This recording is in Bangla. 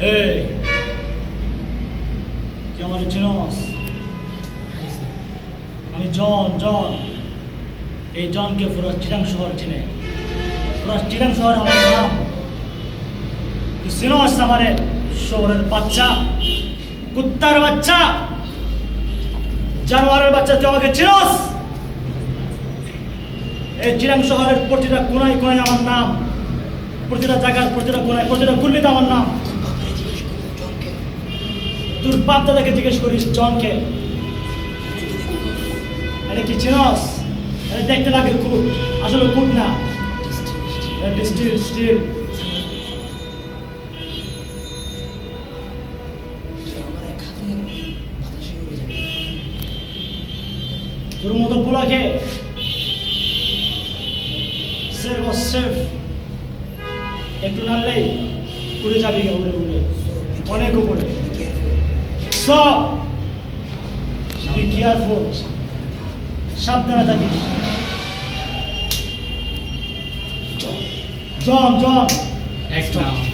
এই কি আমার চিনস? আমি জন এই জনকে পুরো চিরাং শহর চিনে। পুরো চিরাং শহর আমার নাম। তুই চিনস আমারে? শহরের বাচ্চা, কুত্তার বাচ্চা, জানোয়ারের বাচ্চা, তুই আমাকে চিনস? এই চিরাং শহরের প্রতিটা কোনায় কোনায় আমার নাম, প্রতিটা জায়গার প্রতিটা কোনায় প্রতিটা গুল্লিতে আমার নাম। তোর বাপ দাদাকে জিজ্ঞেস করিস জনকে। আরে কি চিনস? আরে দেখতে লাগে কুট, আসলে কুট না, স্টিল। তোর মতো পোলাকে সেফ একটু নাড়লেই উড়ে যাবি, উড়ে অনেক উপরে। সব কেয়ারফুল, সাবধানে থাকিস। জন Next round.